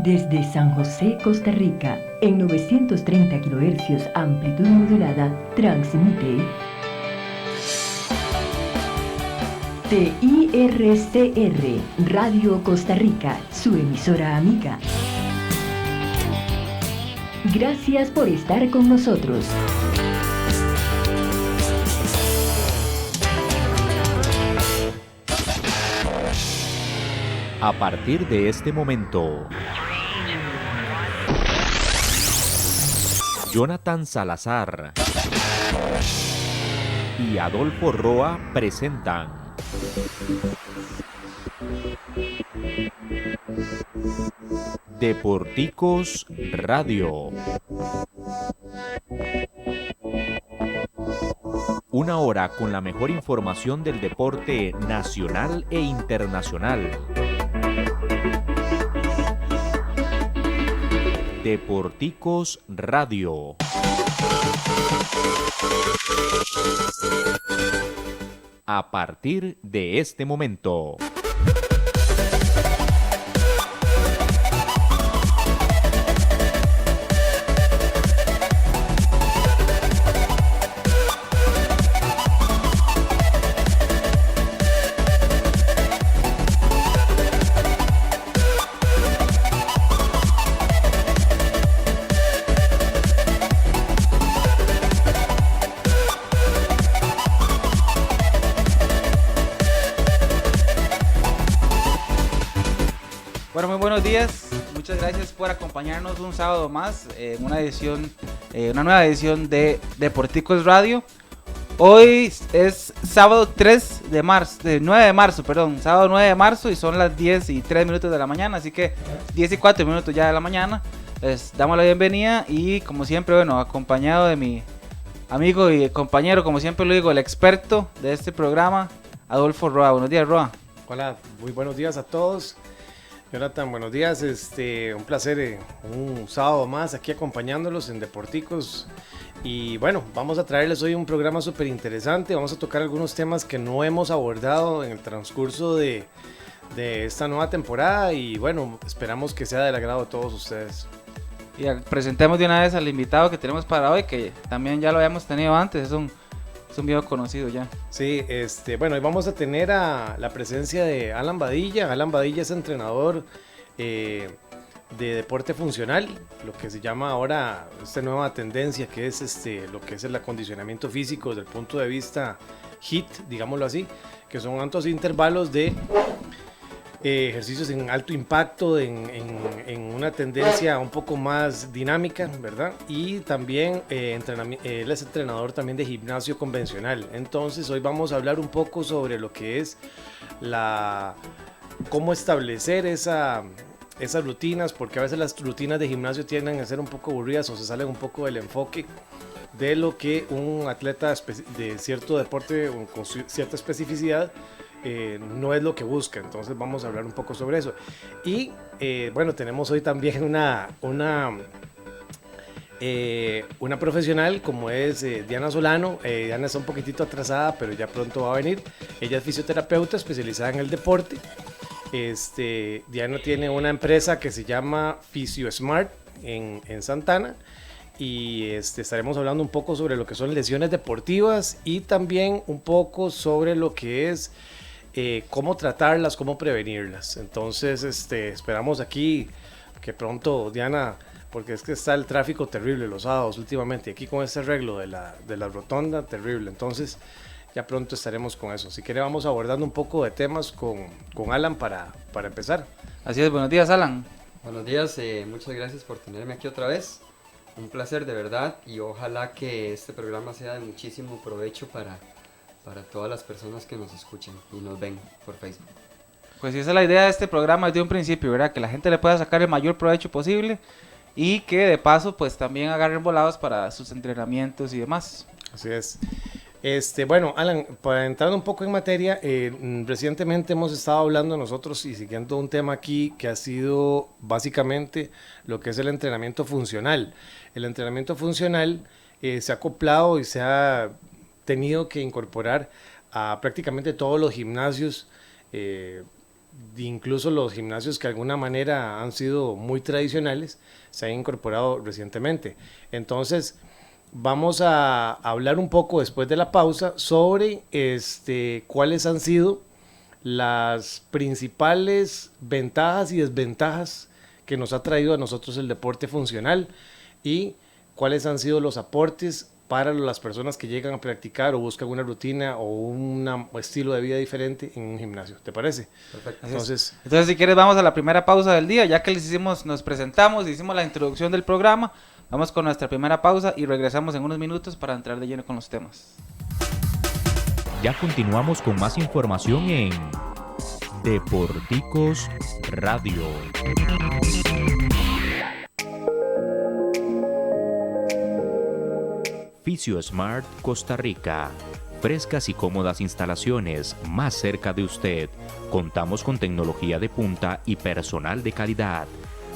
Desde San José, Costa Rica, en 930 kHz amplitud modulada, transmite TIRCR, Radio Costa Rica, su emisora amiga. Gracias por estar con nosotros. A partir de este momento, Jonathan Salazar y Adolfo Roa presentan Deporticos Radio. Una hora con la mejor información del deporte nacional e internacional. Deporticos Radio. A partir de este momento. Bueno, muy buenos días. Muchas gracias por acompañarnos un sábado más en una nueva edición de Deporticos Radio. Hoy es sábado 9 de marzo, sábado 9 de marzo y son las 10:03 de la mañana, así que 10:04 ya de la mañana. Les damos la bienvenida y como siempre, bueno, acompañado de mi amigo y compañero, como siempre lo digo, el experto de este programa, Adolfo Roa. Buenos días, Roa. Hola, muy buenos días a todos. Jonathan, buenos días, un placer un sábado más aquí acompañándolos en Deporticos y bueno, vamos a traerles hoy un programa súper interesante, vamos a tocar algunos temas que no hemos abordado en el transcurso de esta nueva temporada y bueno, esperamos que sea del agrado de todos ustedes. Y presentemos de una vez al invitado que tenemos para hoy, que también ya lo habíamos tenido antes, es un viejo conocido ya. Sí, bueno, hoy vamos a tener a la presencia de Alan Badilla. Alan Badilla es entrenador de deporte funcional, lo que se llama ahora esta nueva tendencia que es lo que es el acondicionamiento físico desde el punto de vista HIIT, digámoslo así, que son altos intervalos de ejercicios en alto impacto, en una tendencia un poco más dinámica, ¿verdad? Y también él es entrenador también de gimnasio convencional. Entonces hoy vamos a hablar un poco sobre lo que es cómo establecer esas rutinas, porque a veces las rutinas de gimnasio tienden a ser un poco aburridas o se salen un poco del enfoque de lo que un atleta de cierto deporte con cierta especificidad no es lo que busca. Entonces vamos a hablar un poco sobre eso y bueno, tenemos hoy también una profesional como es Diana Solano. Diana está un poquitito atrasada, pero ya pronto va a venir. Ella es fisioterapeuta especializada en el deporte. Diana tiene una empresa que se llama PhysioSmart en Santana y estaremos hablando un poco sobre lo que son lesiones deportivas y también un poco sobre lo que es cómo tratarlas, cómo prevenirlas. Entonces esperamos aquí que pronto Diana, porque es que está el tráfico terrible los sábados últimamente, aquí con este arreglo de la rotonda, terrible. Entonces ya pronto estaremos con eso. Si quiere vamos abordando un poco de temas con Alan para empezar. Así es, buenos días, Alan. Buenos días, muchas gracias por tenerme aquí otra vez. Un placer de verdad y ojalá que este programa sea de muchísimo provecho para todas las personas que nos escuchen y nos ven por Facebook. Pues esa es la idea de este programa desde un principio, ¿verdad? Que la gente le pueda sacar el mayor provecho posible y que de paso pues también agarren volados para sus entrenamientos y demás. Así es. Bueno, Alan, para entrar un poco en materia, recientemente hemos estado hablando nosotros y siguiendo un tema aquí que ha sido básicamente lo que es el entrenamiento funcional. El entrenamiento funcional se ha acoplado y se ha tenido que incorporar a prácticamente todos los gimnasios incluso los gimnasios que de alguna manera han sido muy tradicionales se han incorporado recientemente. Entonces, vamos a hablar un poco después de la pausa sobre cuáles han sido las principales ventajas y desventajas que nos ha traído a nosotros el deporte funcional y cuáles han sido los aportes para las personas que llegan a practicar o buscan una rutina o un estilo de vida diferente en un gimnasio. ¿Te parece? Perfecto. Entonces, si quieres, vamos a la primera pausa del día. Ya que nos presentamos, hicimos la introducción del programa, vamos con nuestra primera pausa y regresamos en unos minutos para entrar de lleno con los temas. Ya continuamos con más información en Deporticos Radio. FisioSmart Costa Rica. Frescas y cómodas instalaciones más cerca de usted. Contamos con tecnología de punta y personal de calidad.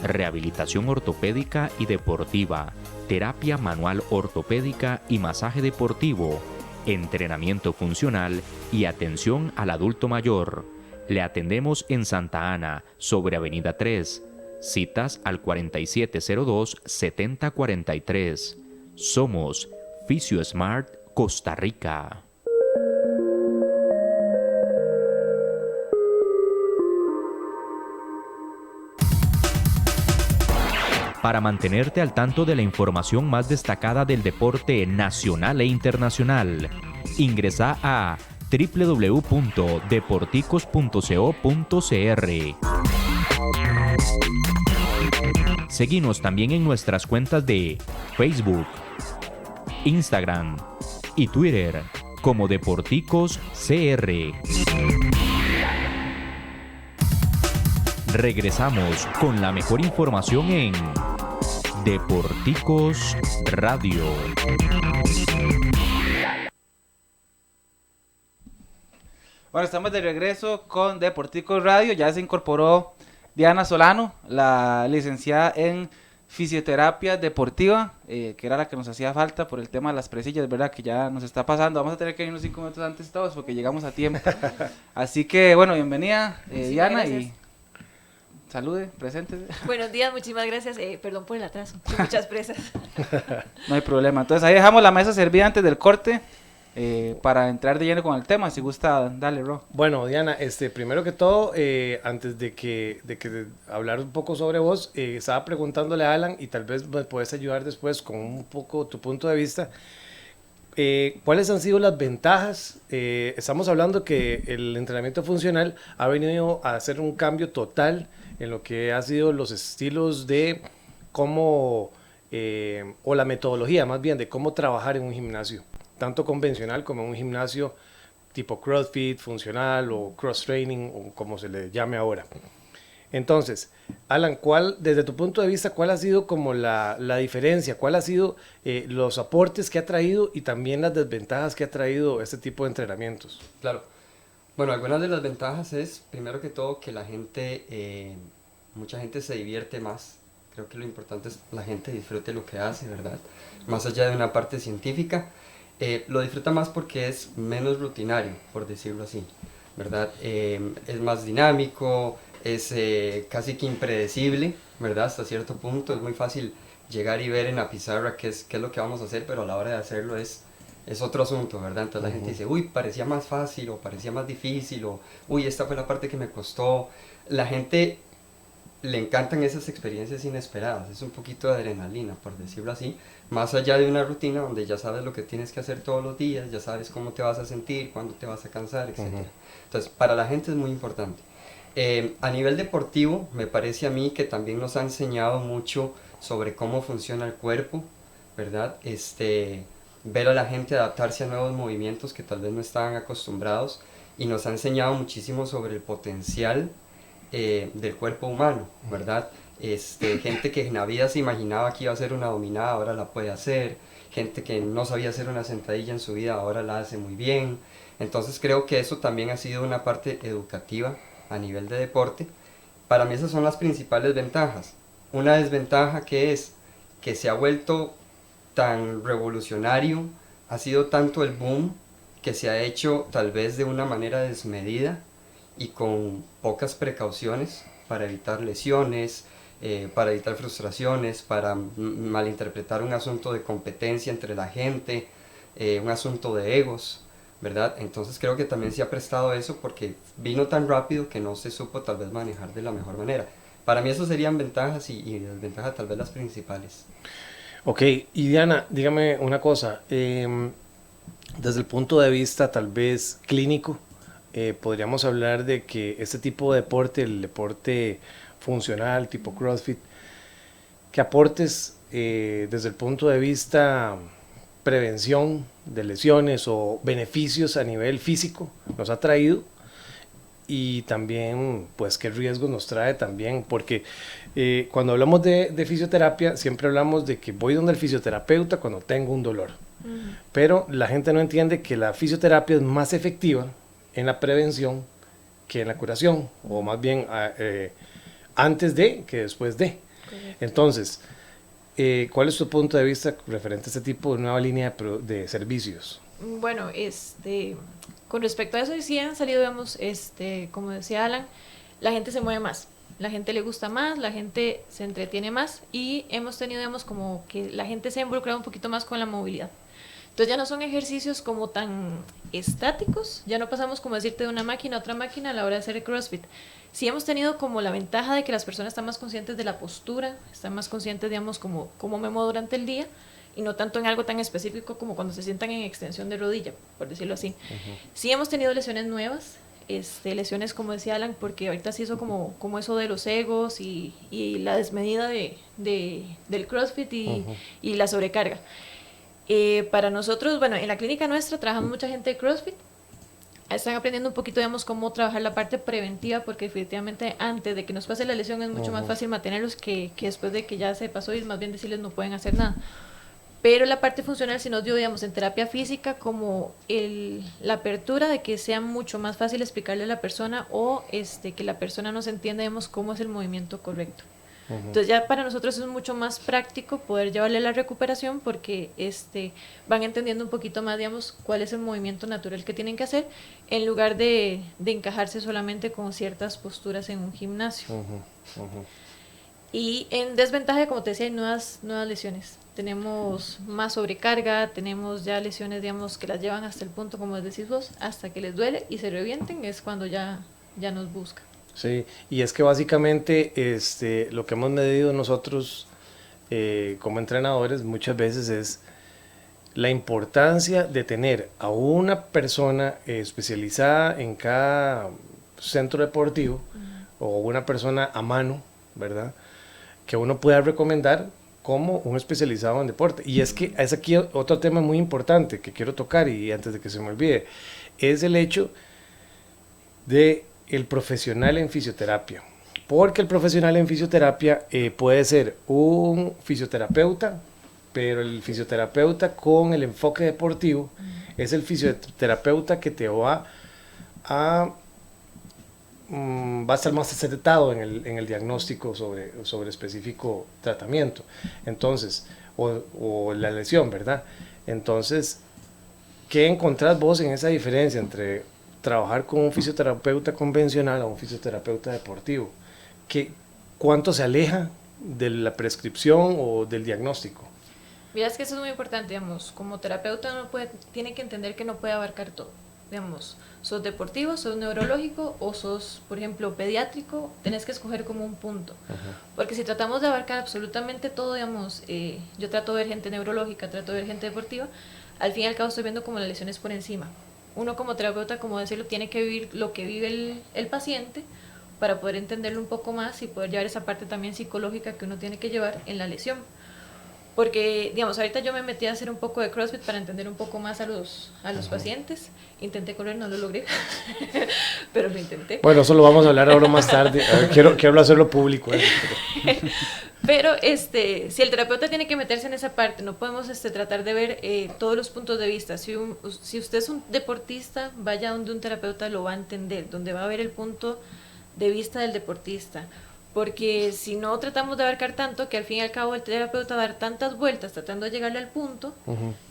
Rehabilitación ortopédica y deportiva. Terapia manual ortopédica y masaje deportivo. Entrenamiento funcional y atención al adulto mayor. Le atendemos en Santa Ana, sobre Avenida 3. Citas al 4702-7043. Somos FisioSmart Costa Rica. Para mantenerte al tanto de la información más destacada del deporte nacional e internacional, ingresa a www.deporticos.co.cr. Seguinos también en nuestras cuentas de Facebook, Instagram y Twitter como Deporticos CR. Regresamos con la mejor información en Deporticos Radio. Bueno, estamos de regreso con Deporticos Radio. Ya se incorporó Diana Solano, la licenciada en fisioterapia deportiva, que era la que nos hacía falta por el tema de las presillas, ¿verdad? Que ya nos está pasando. Vamos a tener que irnos 5 minutos antes todos porque llegamos a tiempo. Así que, bueno, bienvenida, Diana, gracias. Y salude, preséntese. Buenos días, muchísimas gracias. Perdón por el atraso, muchas presas. No hay problema. Entonces ahí dejamos la mesa servida antes del corte para entrar de lleno con el tema. Si gusta, dale, Ro. Bueno, Diana, primero que todo, antes de que hablar un poco sobre vos, estaba preguntándole a Alan y tal vez me puedes ayudar después con un poco tu punto de vista. ¿Cuáles han sido las ventajas? Estamos hablando que el entrenamiento funcional ha venido a hacer un cambio total en lo que ha sido los estilos de cómo, o la metodología más bien, de cómo trabajar en un gimnasio, tanto convencional como en un gimnasio tipo CrossFit, funcional o cross-training o como se le llame ahora. Entonces, Alan, desde tu punto de vista, ¿cuál ha sido como la diferencia? ¿Cuál ha sido los aportes que ha traído y también las desventajas que ha traído este tipo de entrenamientos? Claro. Bueno, algunas de las ventajas es, primero que todo, que la gente, mucha gente se divierte más. Creo que lo importante es que la gente disfrute lo que hace, ¿verdad? Más allá de una parte científica, lo disfruta más porque es menos rutinario, por decirlo así, ¿verdad? Es más dinámico, es casi que impredecible, ¿verdad? Hasta cierto punto es muy fácil llegar y ver en la pizarra qué es lo que vamos a hacer, pero a la hora de hacerlo es otro asunto, ¿verdad? Entonces la gente dice, uy, parecía más fácil o parecía más difícil o uy, esta fue la parte que me costó. La gente le encantan esas experiencias inesperadas, es un poquito de adrenalina, por decirlo así, más allá de una rutina donde ya sabes lo que tienes que hacer todos los días, ya sabes cómo te vas a sentir, cuándo te vas a cansar, etc. Entonces, para la gente es muy importante. A nivel deportivo, me parece a mí que también nos ha enseñado mucho sobre cómo funciona el cuerpo, ¿verdad? Ver a la gente adaptarse a nuevos movimientos que tal vez no estaban acostumbrados, y nos ha enseñado muchísimo sobre el potencial del cuerpo humano, ¿verdad? Gente que en la vida se imaginaba que iba a hacer una dominada, ahora la puede hacer. Gente que no sabía hacer una sentadilla en su vida, ahora la hace muy bien. Entonces creo que eso también ha sido una parte educativa a nivel de deporte. Para mí esas son las principales ventajas. Una desventaja que es que se ha vuelto tan revolucionario, ha sido tanto el boom que se ha hecho tal vez de una manera desmedida, y con pocas precauciones para evitar lesiones, para evitar frustraciones, para malinterpretar un asunto de competencia entre la gente, un asunto de egos, ¿verdad? Entonces creo que también se ha prestado eso porque vino tan rápido que no se supo tal vez manejar de la mejor manera. Para mí eso serían ventajas y desventajas tal vez las principales. Ok, y Diana, dígame una cosa, desde el punto de vista tal vez clínico, podríamos hablar de que este tipo de deporte, el deporte funcional tipo CrossFit, ¿qué aportes desde el punto de vista prevención de lesiones o beneficios a nivel físico nos ha traído? Y también, pues, qué riesgos nos trae también, porque cuando hablamos de fisioterapia, siempre hablamos de que voy donde el fisioterapeuta cuando tengo un dolor. Pero la gente no entiende que la fisioterapia es más efectiva en la prevención que en la curación, o más bien antes de que después de. Correcto. Entonces, ¿cuál es tu punto de vista referente a este tipo de nueva línea de servicios? Bueno, con respecto a eso, sí han salido, digamos, como decía Alan, la gente se mueve más, la gente le gusta más, la gente se entretiene más y hemos tenido, digamos, como que la gente se ha involucrado un poquito más con la movilidad. Entonces ya no son ejercicios como tan estáticos, ya no pasamos como decirte de una máquina a otra máquina a la hora de hacer el CrossFit. Sí hemos tenido como la ventaja de que las personas están más conscientes de la postura, están más conscientes, digamos, como cómo me muevo durante el día, y no tanto en algo tan específico como cuando se sientan en extensión de rodilla, por decirlo así. Sí hemos tenido lesiones nuevas, lesiones como decía Alan, porque ahorita se hizo como eso de los egos y la desmedida del CrossFit y la sobrecarga. Para nosotros, bueno, en la clínica nuestra trabajamos mucha gente de CrossFit, están aprendiendo un poquito, digamos, cómo trabajar la parte preventiva, porque definitivamente antes de que nos pase la lesión es mucho más fácil mantenerlos que después de que ya se pasó y más bien decirles no pueden hacer nada. Pero la parte funcional sí nos dio, digamos, en terapia física como la apertura de que sea mucho más fácil explicarle a la persona o que la persona nos entienda, digamos, cómo es el movimiento correcto. Entonces ya para nosotros es mucho más práctico poder llevarle la recuperación porque van entendiendo un poquito más, digamos, cuál es el movimiento natural que tienen que hacer en lugar de encajarse solamente con ciertas posturas en un gimnasio. Y en desventaja, como te decía, hay nuevas lesiones. Tenemos más sobrecarga, tenemos ya lesiones, digamos, que las llevan hasta el punto, como decís vos, hasta que les duele y se revienten, es cuando ya nos buscan. Sí, y es que básicamente lo que hemos medido nosotros como entrenadores muchas veces es la importancia de tener a una persona especializada en cada centro deportivo o una persona a mano, ¿verdad? Que uno pueda recomendar como un especializado en deporte. Y es que es aquí otro tema muy importante que quiero tocar y antes de que se me olvide, es el hecho de el profesional en fisioterapia. Porque el profesional en fisioterapia puede ser un fisioterapeuta, pero el fisioterapeuta con el enfoque deportivo es el fisioterapeuta que te va a estar más acertado en el diagnóstico sobre específico tratamiento, entonces, o la lesión, ¿verdad? Entonces, ¿qué encontrás vos en esa diferencia entre trabajar con un fisioterapeuta convencional a un fisioterapeuta deportivo? ¿Cuánto se aleja de la prescripción o del diagnóstico? Mira, es que eso es muy importante, digamos, como terapeuta tiene que entender que no puede abarcar todo. Digamos, sos deportivo, sos neurológico o sos, por ejemplo, pediátrico, tenés que escoger como un punto. Porque si tratamos de abarcar absolutamente todo, digamos, yo trato de ver gente neurológica, trato de ver gente deportiva, al fin y al cabo estoy viendo como las lesiones por encima. Uno como terapeuta, como decirlo, tiene que vivir lo que vive el paciente para poder entenderlo un poco más y poder llevar esa parte también psicológica que uno tiene que llevar en la lesión. Porque, digamos, ahorita yo me metí a hacer un poco de CrossFit para entender un poco más a los pacientes. Intenté correr, no lo logré, pero lo intenté. Bueno, eso lo vamos a hablar ahora más tarde. Quiero hacerlo público. Pero si el terapeuta tiene que meterse en esa parte, no podemos tratar de ver todos los puntos de vista. Si usted es un deportista, vaya donde un terapeuta lo va a entender, donde va a ver el punto de vista del deportista. Porque si no tratamos de abarcar tanto, que al fin y al cabo el terapeuta va a dar tantas vueltas tratando de llegarle al punto,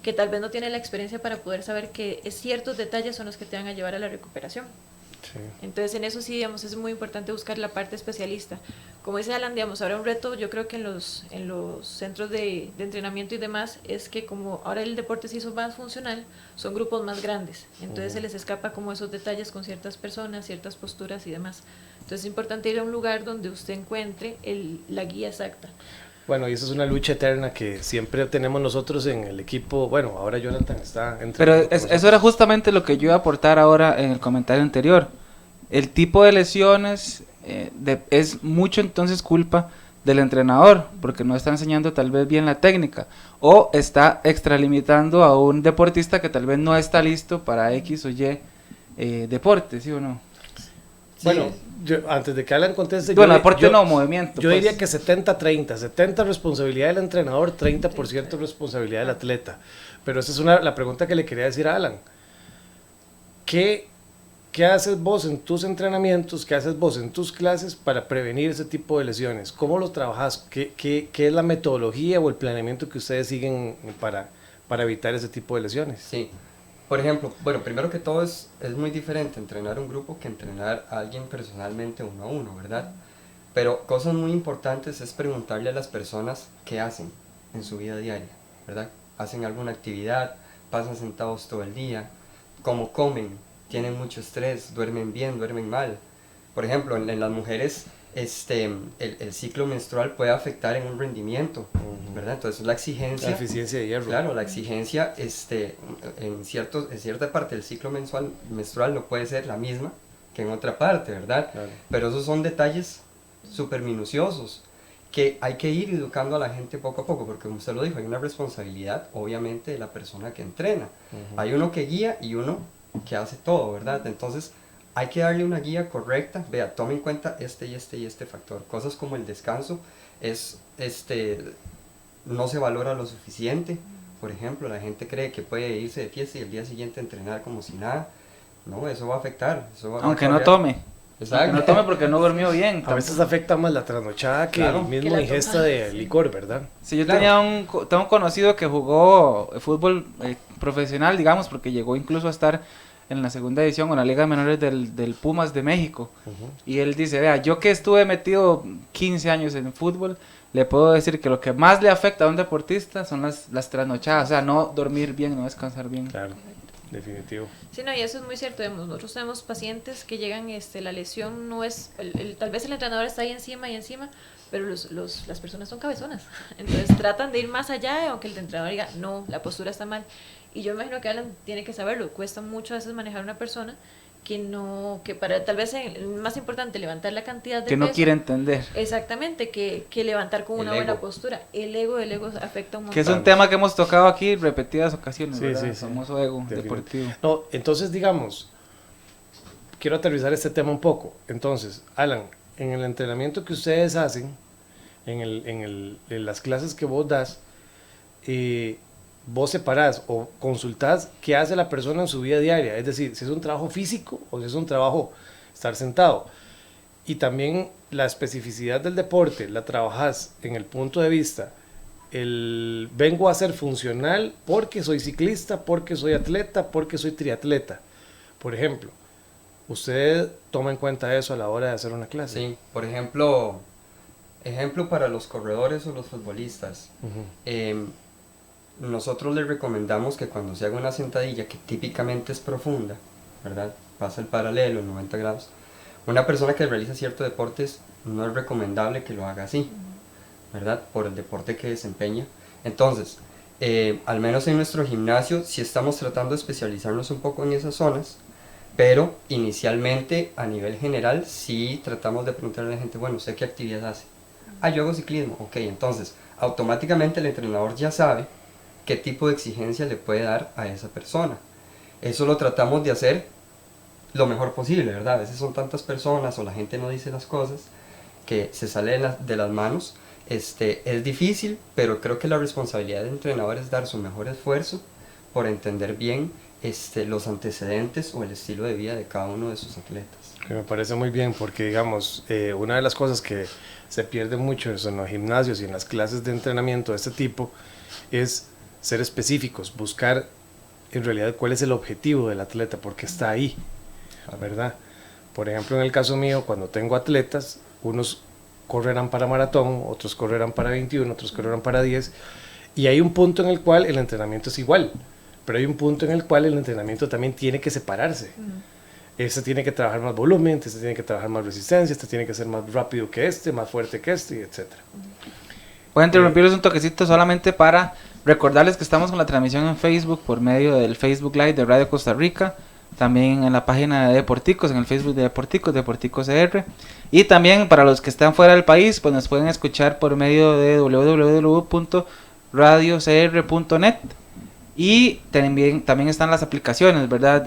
que tal vez no tiene la experiencia para poder saber que ciertos detalles son los que te van a llevar a la recuperación. Sí. Entonces en eso sí, digamos, es muy importante buscar la parte especialista. Como dice Alan, digamos, ahora un reto yo creo que en los centros de entrenamiento y demás es que como ahora el deporte se hizo más funcional, son grupos más grandes, entonces se les escapa como esos detalles con ciertas personas, ciertas posturas y demás. Entonces es importante ir a un lugar donde usted encuentre la guía exacta. Bueno, y esa es una lucha eterna que siempre tenemos nosotros en el equipo. Bueno, ahora Jonathan está Pero entrenando con eso nosotros. era justamente lo que yo iba a aportar ahora en el comentario anterior. El tipo de lesiones es mucho entonces culpa del entrenador, porque no está enseñando tal vez bien la técnica, o está extralimitando a un deportista que tal vez no está listo para X o Y deporte, ¿sí o no? Bueno, yo, antes de que Alan conteste, Bueno, deporte no, movimiento. Yo pues. diría que 70-30, 70 responsabilidad del entrenador, 30% responsabilidad del atleta. Pero esa es la pregunta que le quería decir a Alan. ¿Qué haces vos en tus entrenamientos, qué haces vos en tus clases para prevenir ese tipo de lesiones? ¿Cómo lo trabajas? ¿Qué es la metodología o el planeamiento que ustedes siguen para evitar ese tipo de lesiones? Sí. Por ejemplo, bueno, primero que todo es muy diferente entrenar un grupo que entrenar a alguien personalmente uno a uno, ¿verdad? Pero cosas muy importantes es preguntarle a las personas qué hacen en su vida diaria, ¿verdad? ¿Hacen alguna actividad? ¿Pasan sentados todo el día? ¿Cómo comen? ¿Tienen mucho estrés? ¿Duermen bien? ¿Duermen mal? Por ejemplo, en las mujeres el ciclo menstrual puede afectar en un rendimiento, ¿verdad? Entonces la exigencia... La eficiencia de hierro. Claro, la exigencia en cierta parte del ciclo menstrual no puede ser la misma que en otra parte, ¿verdad? Claro. Pero esos son detalles súper minuciosos que hay que ir educando a la gente poco a poco, porque como usted lo dijo, hay una responsabilidad obviamente de la persona que entrena. Hay uno que guía y uno que hace todo, ¿verdad? Entonces hay que darle una guía correcta. Vea, tome en cuenta este y este factor. Cosas como el descanso no se valora lo suficiente. Por ejemplo, la gente cree que puede irse de fiesta y el día siguiente entrenar como si nada. No, eso va a afectar. Aunque no tome. Exacto. Aunque no tome porque no durmió bien. A veces afecta más la trasnochada que Claro. el mismo Que la ingesta tomada, de sí. licor, ¿verdad? Sí, yo Claro. tengo un conocido que jugó fútbol profesional, digamos, porque llegó incluso a estar en la segunda edición con la Liga de Menores del Pumas de México. Y él dice, vea, yo que estuve metido 15 años en fútbol, le puedo decir que lo que más le afecta a un deportista son las trasnochadas, o sea, no dormir bien, no descansar bien. Claro, definitivo. Sí, no, y eso es muy cierto. Nosotros tenemos pacientes que llegan, la lesión no es, tal vez el entrenador está ahí encima y encima, pero las personas son cabezonas. Entonces tratan de ir más allá, aunque el entrenador diga, no, la postura está mal. Y yo imagino que Alan tiene que saberlo. Cuesta mucho a veces manejar a una persona que para tal vez más importante levantar la cantidad de Que no peso. quiere entender. Exactamente, que levantar con El una buena ego. postura. El ego afecta un montón. Que es un tema que hemos tocado aquí repetidas ocasiones, Sí, ¿verdad? sí, El sí. famoso ego Definitivo. deportivo. No, entonces digamos, quiero aterrizar este tema un poco. Entonces, Alan, en el entrenamiento que ustedes hacen, en las clases que vos das, vos separás o consultás qué hace la persona en su vida diaria, es decir, si es un trabajo físico o si es un trabajo estar sentado. Y también la especificidad del deporte la trabajás en el punto de vista, vengo a ser funcional porque soy ciclista, porque soy atleta, porque soy triatleta. Por ejemplo, ¿usted toma en cuenta eso a la hora de hacer una clase? Sí, por ejemplo para los corredores o los futbolistas. Nosotros les recomendamos que cuando se haga una sentadilla que típicamente es profunda, ¿verdad? Pasa el paralelo, 90 grados. Una persona que realiza ciertos deportes no es recomendable que lo haga así, ¿verdad? Por el deporte que desempeña. Entonces, al menos en nuestro gimnasio, sí estamos tratando de especializarnos un poco en esas zonas, pero inicialmente, a nivel general, sí tratamos de preguntarle a la gente, bueno, ¿usted qué actividad hace? Ah, yo hago ciclismo. Ok, entonces, automáticamente el entrenador ya sabe qué tipo de exigencia le puede dar a esa persona. Eso lo tratamos de hacer lo mejor posible, ¿verdad? A veces son tantas personas o la gente no dice las cosas que se sale de las manos. Es difícil, pero creo que la responsabilidad del entrenador es dar su mejor esfuerzo por entender bien los antecedentes o el estilo de vida de cada uno de sus atletas. Que me parece muy bien porque, digamos, una de las cosas que se pierde mucho en los gimnasios y en las clases de entrenamiento de este tipo es ser específicos, buscar en realidad cuál es el objetivo del atleta, por qué está ahí, ¿verdad? Por ejemplo, en el caso mío, cuando tengo atletas, unos correrán para maratón, otros correrán para 21, otros correrán para 10, y hay un punto en el cual el entrenamiento es igual, pero hay un punto en el cual el entrenamiento también tiene que separarse. Este tiene que trabajar más volumen, este tiene que trabajar más resistencia, este tiene que ser más rápido que este, más fuerte que este, etc. Voy a interrumpirles un toquecito solamente para recordarles que estamos con la transmisión en Facebook por medio del Facebook Live de Radio Costa Rica, también en la página de Deporticos, en el Facebook de Deporticos, Deporticos CR, y también para los que están fuera del país, pues nos pueden escuchar por medio de www.radiocr.net. Y también están las aplicaciones, ¿verdad?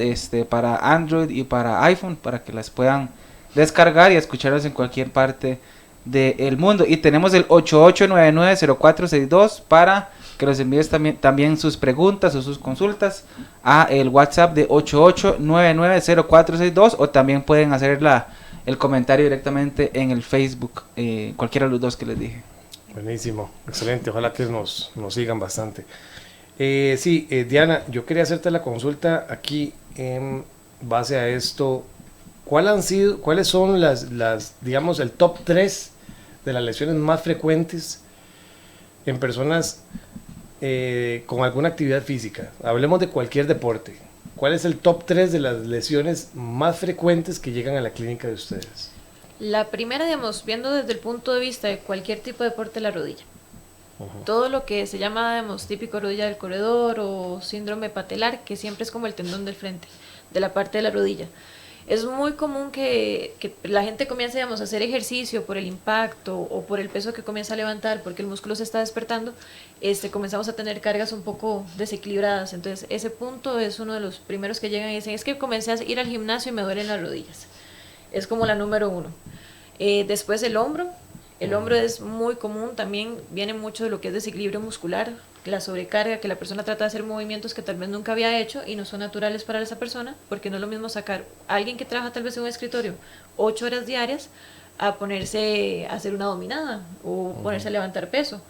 Para Android y para iPhone, para que las puedan descargar y escucharlas en cualquier parte del mundo. Y tenemos el 88990462 para que los envíes también sus preguntas o sus consultas a el WhatsApp de 88990462, o también pueden hacer el comentario directamente en el Facebook, cualquiera de los dos que les dije. Buenísimo, excelente, ojalá que nos sigan bastante. Diana, yo quería hacerte la consulta aquí en base a esto. ¿Cuáles son digamos, el top 3 de las lesiones más frecuentes en personas con alguna actividad física? Hablemos de cualquier deporte. ¿Cuál es el top 3 de las lesiones más frecuentes que llegan a la clínica de ustedes? La primera, digamos, viendo desde el punto de vista de cualquier tipo de deporte, la rodilla. Todo lo que se llama, digamos, típico rodilla del corredor o síndrome patelar, que siempre es como el tendón del frente, de la parte de la rodilla. Es muy común que la gente comience, digamos, a hacer ejercicio por el impacto o por el peso que comienza a levantar, porque el músculo se está despertando, comenzamos a tener cargas un poco desequilibradas. Entonces, ese punto es uno de los primeros que llegan y dicen, es que comencé a ir al gimnasio y me duelen las rodillas. Es como la número 1. Después el hombro. El hombro es muy común, también viene mucho de lo que es desequilibrio muscular, la sobrecarga, que la persona trata de hacer movimientos que tal vez nunca había hecho y no son naturales para esa persona, porque no es lo mismo sacar a alguien que trabaja tal vez en un escritorio 8 horas diarias a ponerse a hacer una dominada o ponerse a levantar peso.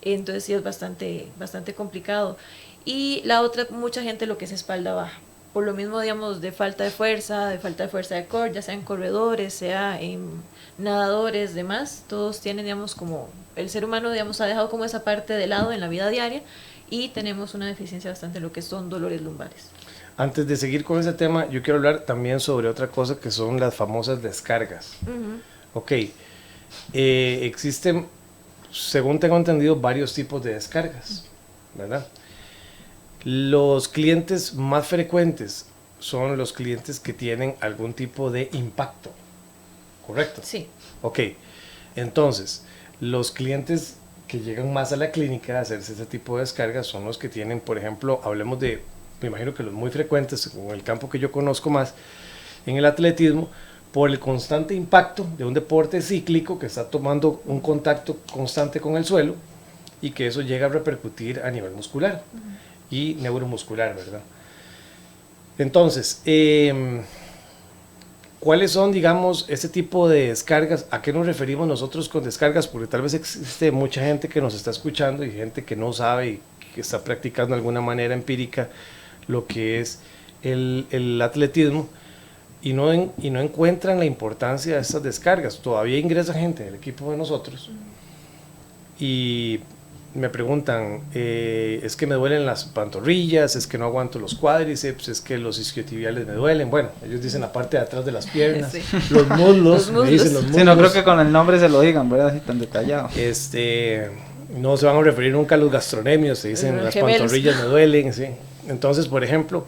Entonces sí es bastante complicado. Y la otra, mucha gente lo que es espalda baja, por lo mismo, digamos, de falta de fuerza de core, ya sea en corredores, sea en nadadores, demás, todos tienen, digamos, como el ser humano, digamos, ha dejado como esa parte de lado en la vida diaria y tenemos una deficiencia bastante en lo que son dolores lumbares. Antes de seguir con ese tema, yo quiero hablar también sobre otra cosa que son las famosas descargas. Ok, existen, según tengo entendido, varios tipos de descargas, ¿verdad? Los clientes más frecuentes son los clientes que tienen algún tipo de impacto, ¿correcto? Sí. Ok, entonces, los clientes que llegan más a la clínica a hacerse ese tipo de descargas son los que tienen, por ejemplo, hablemos de, me imagino que los muy frecuentes, en el campo que yo conozco más, en el atletismo, por el constante impacto de un deporte cíclico que está tomando un contacto constante con el suelo y que eso llega a repercutir a nivel muscular y neuromuscular, ¿verdad? Entonces, ¿cuáles son, digamos, este tipo de descargas? ¿A qué nos referimos nosotros con descargas? Porque tal vez existe mucha gente que nos está escuchando y gente que no sabe y que está practicando de alguna manera empírica lo que es el atletismo y no encuentran la importancia de estas descargas. Todavía ingresa gente del equipo de nosotros y me preguntan, es que me duelen las pantorrillas, es que no aguanto los cuádriceps, es que los isquiotibiales me duelen. Bueno, ellos dicen la parte de atrás de las piernas, sí. Los muslos, me dicen los muslos. Sí, no creo que con el nombre se lo digan, ¿verdad? Así tan detallado. No se van a referir nunca a los gastronemios, se dicen las pantorrillas me duelen, sí. Entonces, por ejemplo,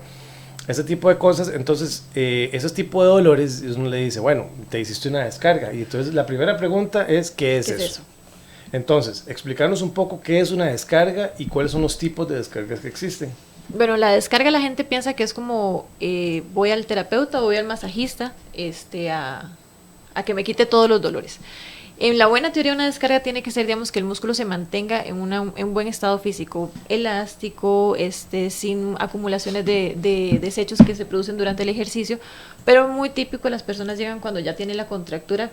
ese tipo de cosas, entonces, esos tipos de dolores, uno le dice, bueno, te hiciste una descarga. Y entonces la primera pregunta es, ¿qué es eso? Entonces, explicarnos un poco qué es una descarga y cuáles son los tipos de descargas que existen. Bueno, la descarga la gente piensa que es como voy al terapeuta o voy al masajista a que me quite todos los dolores. En la buena teoría, una descarga tiene que ser, digamos, que el músculo se mantenga en buen estado físico, elástico, sin acumulaciones de desechos que se producen durante el ejercicio, pero muy típico las personas llegan cuando ya tienen la contractura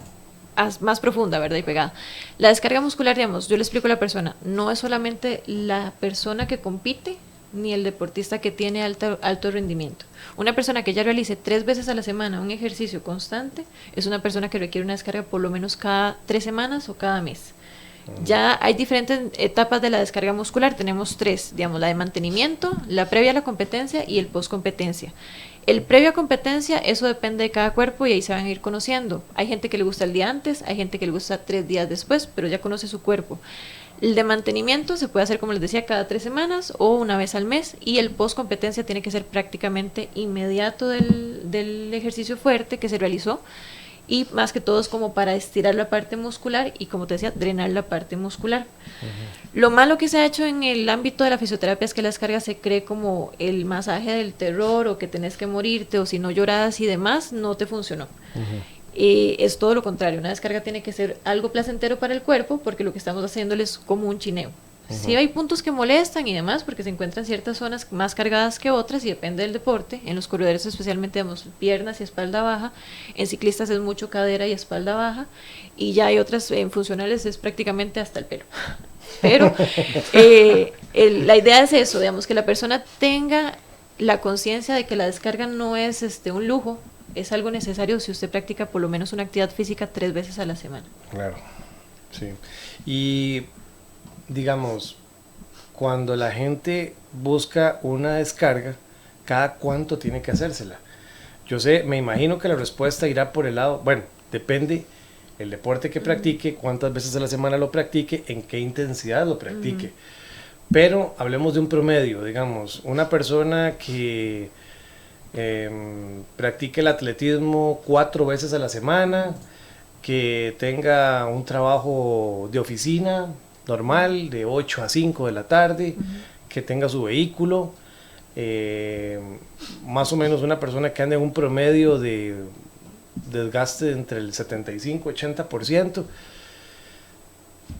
más profunda, ¿verdad? Y pegada. La descarga muscular, digamos, yo le explico a la persona, no es solamente la persona que compite ni el deportista que tiene alto rendimiento. Una persona que ya realice 3 veces a la semana un ejercicio constante es una persona que requiere una descarga por lo menos cada 3 semanas o cada mes. Ya hay diferentes etapas de la descarga muscular, tenemos 3, digamos, la de mantenimiento, la previa a la competencia y el post competencia. El previo a competencia, eso depende de cada cuerpo y ahí se van a ir conociendo. Hay gente que le gusta el día antes, hay gente que le gusta 3 días después, pero ya conoce su cuerpo. El de mantenimiento se puede hacer, como les decía, cada 3 semanas o una vez al mes, y el post competencia tiene que ser prácticamente inmediato del ejercicio fuerte que se realizó, y más que todo es como para estirar la parte muscular y, como te decía, drenar la parte muscular. Lo malo que se ha hecho en el ámbito de la fisioterapia es que la descarga se cree como el masaje del terror, o que tenés que morirte, o si no lloras y demás, no te funcionó. Es todo lo contrario, una descarga tiene que ser algo placentero para el cuerpo, porque lo que estamos haciéndole es como un chineo. Sí hay puntos que molestan y demás, porque se encuentran ciertas zonas más cargadas que otras y depende del deporte. En los corredores especialmente vemos piernas y espalda baja, en ciclistas es mucho cadera y espalda baja, y ya hay otras en funcionales es prácticamente hasta el pelo. Pero la idea es eso, digamos, que la persona tenga la conciencia de que la descarga no es un lujo, es algo necesario si usted practica por lo menos una actividad física 3 veces a la semana. Claro, sí. Y digamos, cuando la gente busca una descarga, ¿cada cuánto tiene que hacérsela? Yo sé, me imagino que la respuesta irá por el lado, bueno, depende el deporte que practique, cuántas veces a la semana lo practique, en qué intensidad lo practique. Pero hablemos de un promedio, digamos, una persona que practique el atletismo 4 veces a la semana, que tenga un trabajo de oficina normal, de 8 a 5 de la tarde, que tenga su vehículo, más o menos una persona que ande en un promedio de desgaste entre el 75-80%,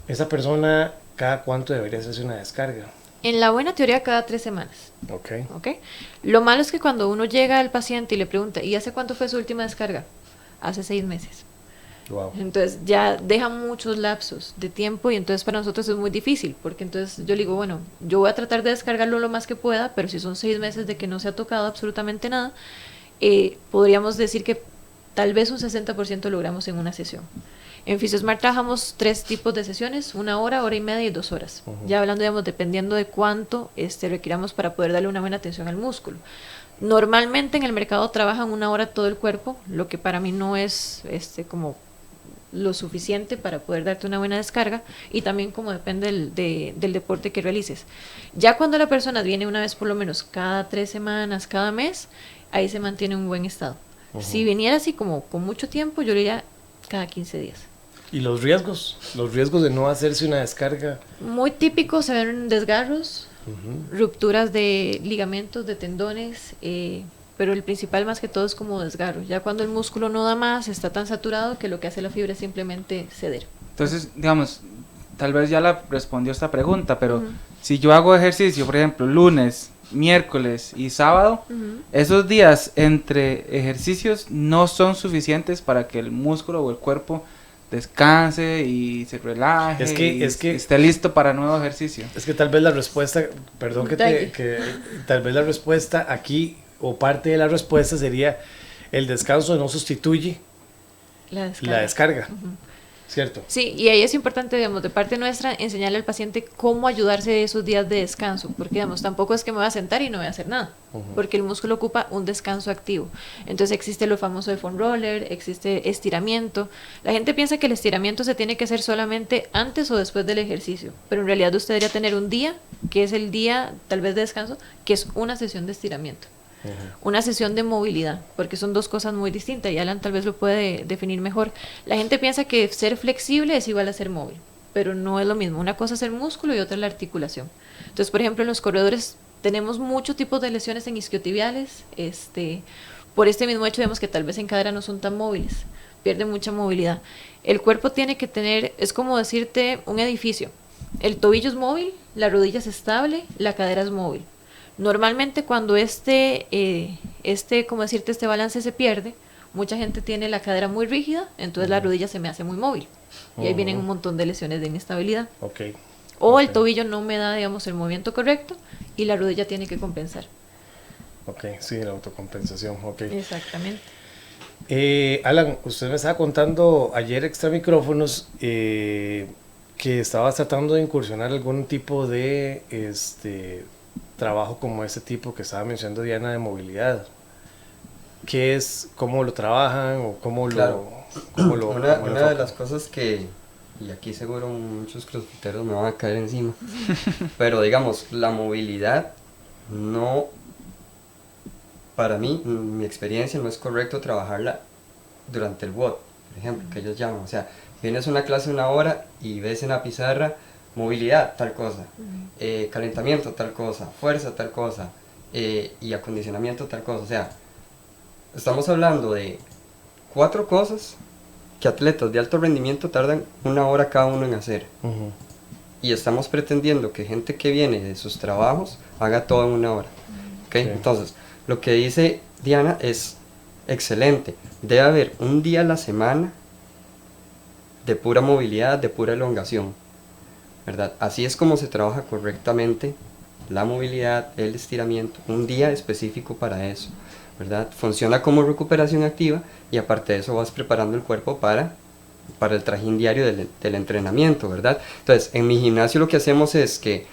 esa persona, ¿cada cuánto debería hacerse una descarga? En la buena teoría, cada 3 semanas. Ok. Lo malo es que cuando uno llega al paciente y le pregunta, ¿y hace cuánto fue su última descarga? Hace 6 meses. Wow. Entonces ya deja muchos lapsos de tiempo, y entonces para nosotros es muy difícil, porque entonces yo le digo, bueno, yo voy a tratar de descargarlo lo más que pueda, pero si son 6 meses de que no se ha tocado absolutamente nada, podríamos decir que tal vez un 60% logramos en una sesión. En FisioSmart trabajamos 3 tipos de sesiones, 1 hora, hora y media y 2 horas. Ya hablando, digamos, dependiendo de cuánto requiramos para poder darle una buena atención al músculo. Normalmente en el mercado trabajan 1 hora todo el cuerpo, lo que para mí no es como lo suficiente para poder darte una buena descarga, y también como depende del deporte que realices. Ya cuando la persona viene una vez por lo menos cada 3 semanas, cada mes, ahí se mantiene un buen estado. Si viniera así como con mucho tiempo, yo diría cada 15 días. ¿Y los riesgos de no hacerse una descarga? Muy típicos se ven desgarros, rupturas de ligamentos, de tendones, pero el principal más que todo es como desgarro. Ya cuando el músculo no da más, está tan saturado que lo que hace la fibra es simplemente ceder. Entonces, digamos, tal vez ya la respondió esta pregunta, pero si yo hago ejercicio, por ejemplo, lunes, miércoles y sábado, esos días entre ejercicios no son suficientes para que el músculo o el cuerpo descanse y se relaje, es que esté listo para nuevo ejercicio. Es que tal vez la respuesta, perdón tal vez la respuesta aquí, o parte de la respuesta sería: el descanso no sustituye la descarga. ¿Cierto? Sí, y ahí es importante, digamos, de parte nuestra, enseñarle al paciente cómo ayudarse de esos días de descanso, porque, digamos, tampoco es que me voy a sentar y no voy a hacer nada, porque el músculo ocupa un descanso activo. Entonces existe lo famoso de foam roller, existe estiramiento. La gente piensa que el estiramiento se tiene que hacer solamente antes o después del ejercicio, pero en realidad usted debería tener un día, que es el día tal vez de descanso, que es una sesión de estiramiento. Una sesión de movilidad, porque son 2 cosas muy distintas, y Alan tal vez lo puede definir mejor. La gente piensa que ser flexible es igual a ser móvil, pero no es lo mismo. Una cosa es el músculo y otra es la articulación. Entonces, por ejemplo, en los corredores tenemos muchos tipos de lesiones en isquiotibiales, por este mismo hecho vemos que tal vez en cadera no son tan móviles, pierden mucha movilidad. El cuerpo tiene que tener, es como decirte un edificio, el tobillo es móvil, la rodilla es estable, la cadera es móvil. Normalmente cuando este balance se pierde, mucha gente tiene la cadera muy rígida, entonces la rodilla se me hace muy móvil. Y ahí vienen un montón de lesiones de inestabilidad. O el tobillo no me da, digamos, el movimiento correcto y la rodilla tiene que compensar. Ok, sí, la autocompensación, ok. Exactamente. Alan, usted me estaba contando ayer extra micrófonos que estabas tratando de incursionar algún tipo de trabajo como este tipo que estaba mencionando Diana de movilidad. ¿Qué es? ¿Cómo lo trabajan? ¿O cómo Claro. lo Una de las cosas que, y aquí seguro muchos crossfiteros me van a caer encima, pero digamos, la movilidad no, para mí, mi experiencia, no es correcto trabajarla durante el WOD, por ejemplo, que ellos llaman. O sea, vienes a una clase 1 hora y ves en la pizarra movilidad, tal cosa, calentamiento, tal cosa, fuerza, tal cosa, y acondicionamiento, tal cosa. O sea, estamos hablando de 4 cosas que atletas de alto rendimiento tardan 1 hora cada uno en hacer. Uh-huh. Y estamos pretendiendo que gente que viene de sus trabajos haga todo en 1 hora. ¿Okay? Sí. Entonces, lo que dice Diana es excelente. Debe haber un día a la semana de pura movilidad, de pura elongación, ¿verdad? Así es como se trabaja correctamente la movilidad, el estiramiento, un día específico para eso, ¿verdad? Funciona como recuperación activa y aparte de eso vas preparando el cuerpo para el trajín diario del entrenamiento, ¿verdad? Entonces, en mi gimnasio lo que hacemos es que,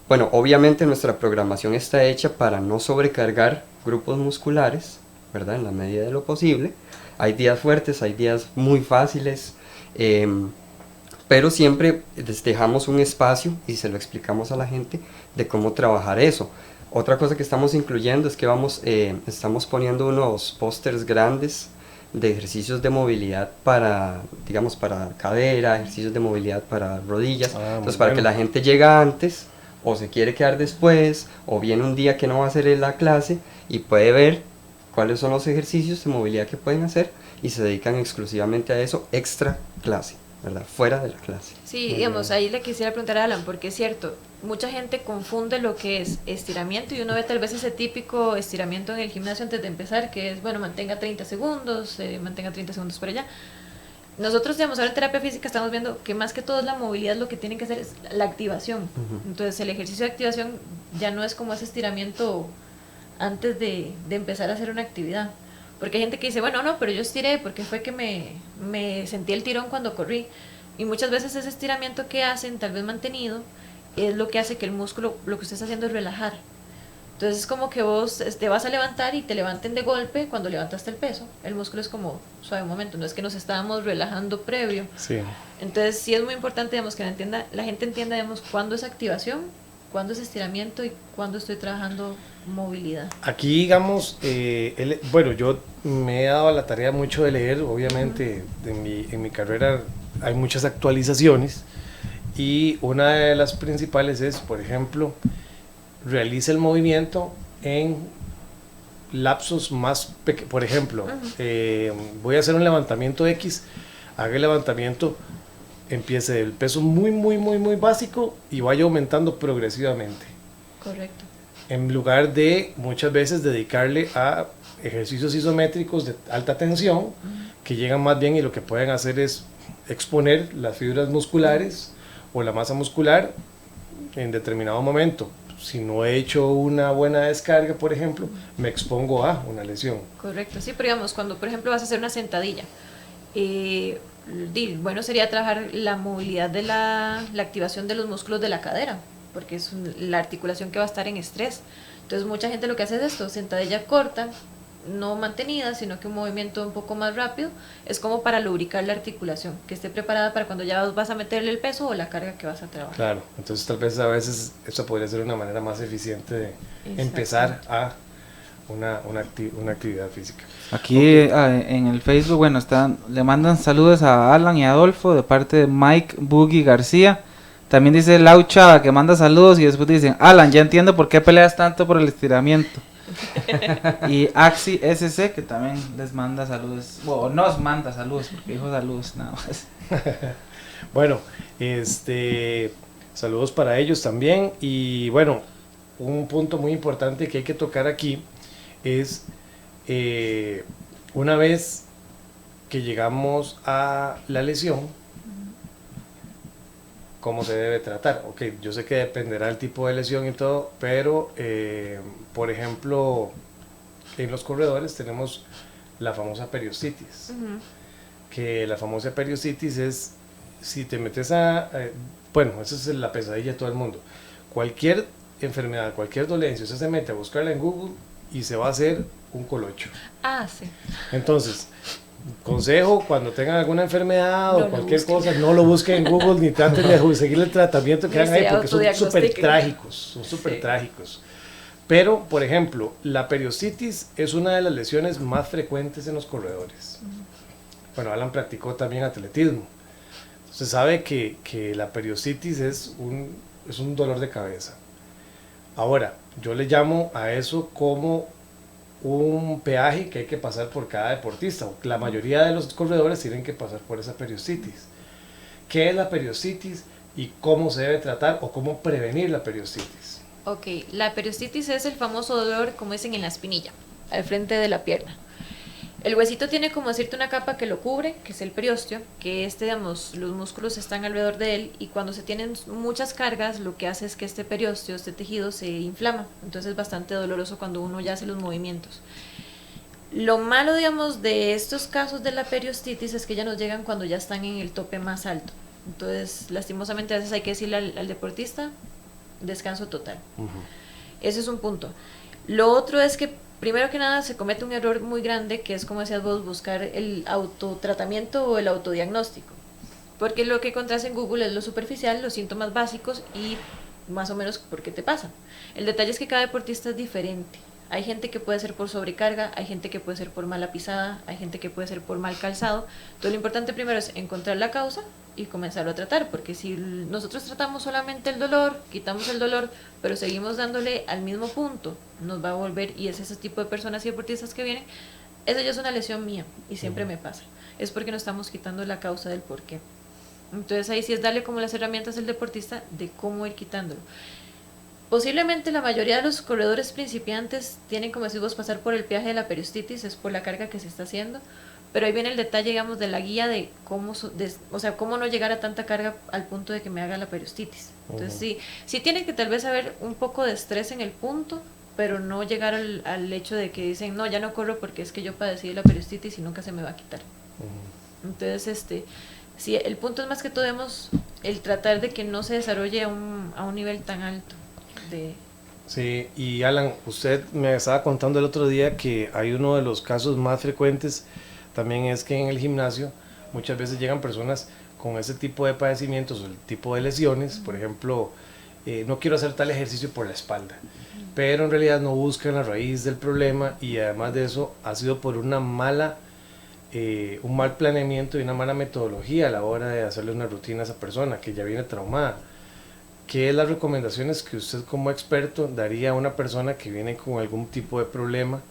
bueno, obviamente nuestra programación está hecha para no sobrecargar grupos musculares, ¿verdad? En la medida de lo posible. Hay días fuertes, hay días muy fáciles, pero siempre dejamos un espacio y se lo explicamos a la gente de cómo trabajar eso. Otra cosa que estamos incluyendo es que estamos poniendo unos pósters grandes de ejercicios de movilidad para, digamos, para cadera, ejercicios de movilidad para rodillas, entonces para que la gente llega antes, o se quiere quedar después, o viene un día que no va a hacer la clase y puede ver cuáles son los ejercicios de movilidad que pueden hacer y se dedican exclusivamente a eso, extra clase, ¿verdad? Fuera de la clase. Sí, digamos, ahí le quisiera preguntar a Alan, porque es cierto, mucha gente confunde lo que es estiramiento y uno ve tal vez ese típico estiramiento en el gimnasio antes de empezar, que es, bueno, mantenga 30 segundos, mantenga 30 segundos por allá. Nosotros, digamos, ahora en terapia física estamos viendo que más que todo es la movilidad, lo que tienen que hacer es la activación. Entonces, el ejercicio de activación ya no es como ese estiramiento antes de empezar a hacer una actividad. Porque hay gente que dice, bueno, no, pero yo estiré porque fue que me sentí el tirón cuando corrí. Y muchas veces ese estiramiento que hacen, tal vez mantenido, es lo que hace que el músculo, lo que usted está haciendo es relajar. Entonces es como que vos te vas a levantar y te levanten de golpe cuando levantaste el peso. El músculo es como suave un momento, no es que nos estábamos relajando previo. Sí. Entonces sí es muy importante, digamos, que la gente entienda, digamos, cuándo es activación, cuándo es estiramiento y cuándo estoy trabajando movilidad. Aquí, digamos, bueno, yo me he dado a la tarea mucho de leer, obviamente, en mi carrera hay muchas actualizaciones y una de las principales es, por ejemplo, realiza el movimiento en lapsos más pequeños. Por ejemplo, voy a hacer un levantamiento X, haga el levantamiento, empiece del peso muy básico y vaya aumentando progresivamente. Correcto. En lugar de muchas veces dedicarle a ejercicios isométricos de alta tensión, que llegan más bien y lo que pueden hacer es exponer las fibras musculares o la masa muscular en determinado momento. Si no he hecho una buena descarga, por ejemplo, me expongo a una lesión. Correcto, sí, pero digamos, cuando por ejemplo vas a hacer una sentadilla, bueno, sería trabajar la movilidad de la activación de los músculos de la cadera, porque es la articulación que va a estar en estrés. Entonces mucha gente lo que hace es esto, sentadilla corta, no mantenida, sino que un movimiento un poco más rápido, es como para lubricar la articulación, que esté preparada para cuando ya vas a meterle el peso o la carga que vas a trabajar. Claro, entonces tal vez a veces eso podría ser una manera más eficiente de empezar a una actividad física. Aquí en el Facebook, bueno, le mandan saludos a Alan y Adolfo de parte de Mike Boogie García. También dice Lau Chava que manda saludos y después dicen, Alan, ya entiendo por qué peleas tanto por el estiramiento. Y Axi SC que también les manda saludos, o nos manda saludos, porque dijo saludos nada más. Bueno, saludos para ellos también. Y bueno, un punto muy importante que hay que tocar aquí es una vez que llegamos a la lesión, cómo se debe tratar. Ok, yo sé que dependerá del tipo de lesión y todo, pero por ejemplo, en los corredores tenemos la famosa periostitis, que la famosa periostitis es, si te metes bueno, esa es la pesadilla de todo el mundo. Cualquier enfermedad, cualquier dolencia, usted se mete a buscarla en Google y se va a hacer un colocho. Sí. Entonces, consejo, cuando tengan alguna enfermedad o No lo cualquier busquen. cosa, no lo busquen en Google ni traten de seguir el tratamiento que Ni hagan ahí se porque son súper autodiagnostiquen. trágicos, son súper Sí. trágicos. Pero, por ejemplo, la periostitis es una de las lesiones más frecuentes en los corredores. Bueno, Alan practicó también atletismo. Se sabe que la periostitis es un dolor de cabeza. Ahora, yo le llamo a eso como un peaje que hay que pasar por cada deportista. La mayoría de los corredores tienen que pasar por esa periostitis. ¿Qué es la periostitis y cómo se debe tratar o cómo prevenir la periostitis? Ok, la periostitis es el famoso dolor, como dicen, en la espinilla, al frente de la pierna. El huesito tiene, como decirte, una capa que lo cubre, que es el periósteo, que digamos, los músculos están alrededor de él, y cuando se tienen muchas cargas, lo que hace es que este periósteo, este tejido, se inflama. Entonces es bastante doloroso cuando uno ya hace los movimientos. Lo malo, digamos, de estos casos de la periostitis es que ya nos llegan cuando ya están en el tope más alto. Entonces, lastimosamente, a veces hay que decirle al deportista, descanso total. Ese es un punto. Lo otro es que, primero que nada, se comete un error muy grande, que es, como decías vos, buscar el autotratamiento o el autodiagnóstico. Porque lo que encontrás en Google es lo superficial, los síntomas básicos y más o menos por qué te pasan. El detalle es que cada deportista es diferente. Hay gente que puede ser por sobrecarga, hay gente que puede ser por mala pisada, hay gente que puede ser por mal calzado. Entonces lo importante primero es encontrar la causa y comenzarlo a tratar, porque si nosotros tratamos solamente el dolor, quitamos el dolor, pero seguimos dándole al mismo punto, nos va a volver, y es ese tipo de personas y deportistas que vienen, esa ya es una lesión mía y siempre me pasa, es porque no estamos quitando la causa del por qué. Entonces ahí sí es darle como las herramientas al deportista de cómo ir quitándolo. Posiblemente la mayoría de los corredores principiantes tienen, como decís vos, pasar por el peaje de la periostitis, es por la carga que se está haciendo, pero ahí viene el detalle, digamos, de la guía de cómo, o sea, cómo no llegar a tanta carga al punto de que me haga la periostitis. Entonces sí tiene que tal vez haber un poco de estrés en el punto, pero no llegar al hecho de que dicen, no, ya no corro porque es que yo padecí de la periostitis y nunca se me va a quitar. Entonces, sí, el punto es más que todo, el tratar de que no se desarrolle a un nivel tan alto. Sí, y Alan, usted me estaba contando el otro día que hay uno de los casos más frecuentes también es que en el gimnasio muchas veces llegan personas con ese tipo de padecimientos o el tipo de lesiones, por ejemplo, no quiero hacer tal ejercicio por la espalda, pero en realidad no buscan la raíz del problema, y además de eso ha sido por un mal planeamiento y una mala metodología a la hora de hacerle una rutina a esa persona que ya viene traumada. ¿Qué es las recomendaciones que usted como experto daría a una persona que viene con algún tipo de problema,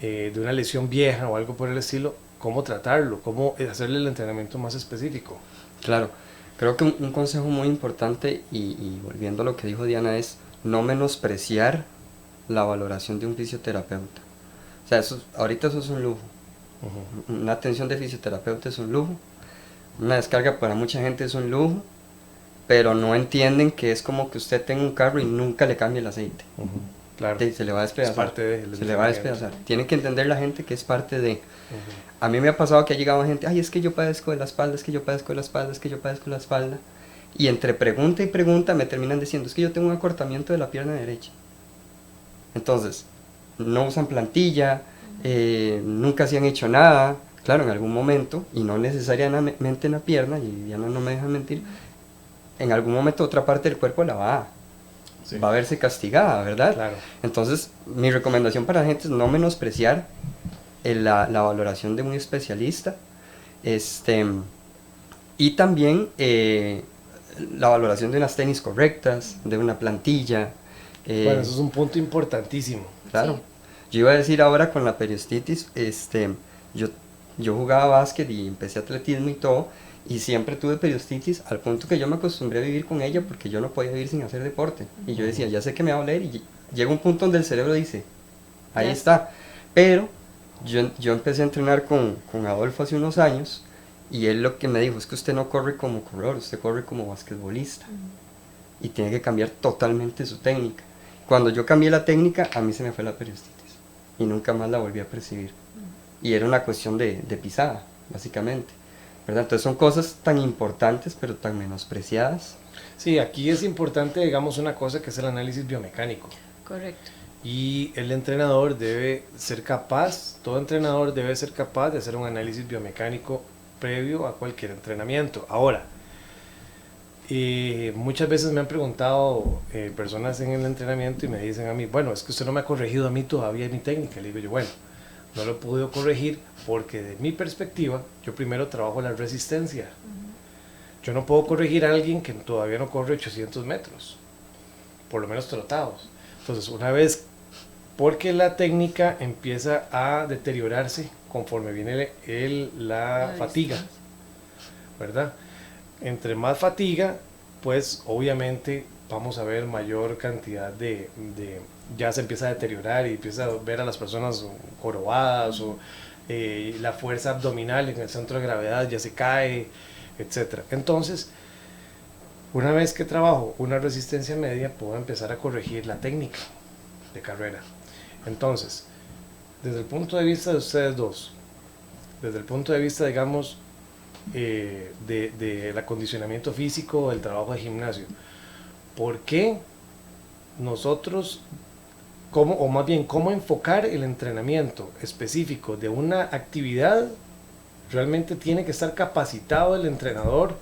de una lesión vieja o algo por el estilo? ¿Cómo tratarlo? ¿Cómo hacerle el entrenamiento más específico? Claro, creo que un consejo muy importante, y volviendo a lo que dijo Diana, es no menospreciar la valoración de un fisioterapeuta. O sea, ahorita eso es un lujo. Una atención de fisioterapeuta es un lujo. Una descarga para mucha gente es un lujo. Pero no entienden que es como que usted tenga un carro y nunca le cambie el aceite. Claro. Se le va a despedazar. Es parte de, se le va a despedazar. Tiene que entender la gente que es parte de. A mí me ha pasado que ha llegado gente, ay, es que yo padezco de la espalda, es que yo padezco de la espalda, es que yo padezco de la espalda. Y entre pregunta y pregunta me terminan diciendo, es que yo tengo un acortamiento de la pierna derecha. Entonces, no usan plantilla, nunca se han hecho nada. Claro, en algún momento, y no necesariamente en la pierna, y Diana no me deja mentir, en algún momento otra parte del cuerpo va a verse castigada, ¿verdad? Claro. Entonces, mi recomendación para la gente es no menospreciar la valoración de un especialista, y también la valoración de unas tenis correctas, de una plantilla. Bueno, eso es un punto importantísimo. Claro. Sí. Yo iba a decir ahora con la periostitis, yo jugaba básquet y empecé atletismo y todo, y siempre tuve periostitis al punto que yo me acostumbré a vivir con ella porque yo no podía vivir sin hacer deporte. Y yo decía, ya sé que me va a doler, y llega un punto donde el cerebro dice, ahí está. Pero yo empecé a entrenar con Adolfo hace unos años, Y él lo que me dijo es que usted no corre como corredor, usted corre como basquetbolista. Y tiene que cambiar totalmente su técnica. Cuando yo cambié la técnica, a mí se me fue la periostitis. Y nunca más la volví a percibir. Y era una cuestión de pisada, básicamente. ¿Verdad? Entonces son cosas tan importantes, pero tan menospreciadas. Sí, aquí es importante, digamos, una cosa que es el análisis biomecánico. Correcto. Y el entrenador debe ser capaz, todo entrenador debe ser capaz de hacer un análisis biomecánico previo a cualquier entrenamiento. Ahora, muchas veces me han preguntado personas en el entrenamiento y me dicen a mí, bueno, es que usted no me ha corregido a mí todavía mi técnica. Le digo yo, bueno, no lo he podido corregir porque de mi perspectiva, yo primero trabajo la resistencia. Yo no puedo corregir a alguien que todavía no corre 800 metros, por lo menos trotados. Entonces, una vez, porque la técnica empieza a deteriorarse conforme viene la fatiga, ¿verdad? Entre más fatiga, pues obviamente vamos a ver mayor cantidad ya se empieza a deteriorar y empieza a ver a las personas jorobadas o la fuerza abdominal en el centro de gravedad ya se cae, etc. Entonces, una vez que trabajo una resistencia media, puedo empezar a corregir la técnica de carrera. Entonces, desde el punto de vista de ustedes dos, desde el punto de vista, digamos, del acondicionamiento físico, del trabajo de gimnasio, ¿por qué nosotros, o más bien, cómo enfocar el entrenamiento específico de una actividad? Realmente tiene que estar capacitado el entrenador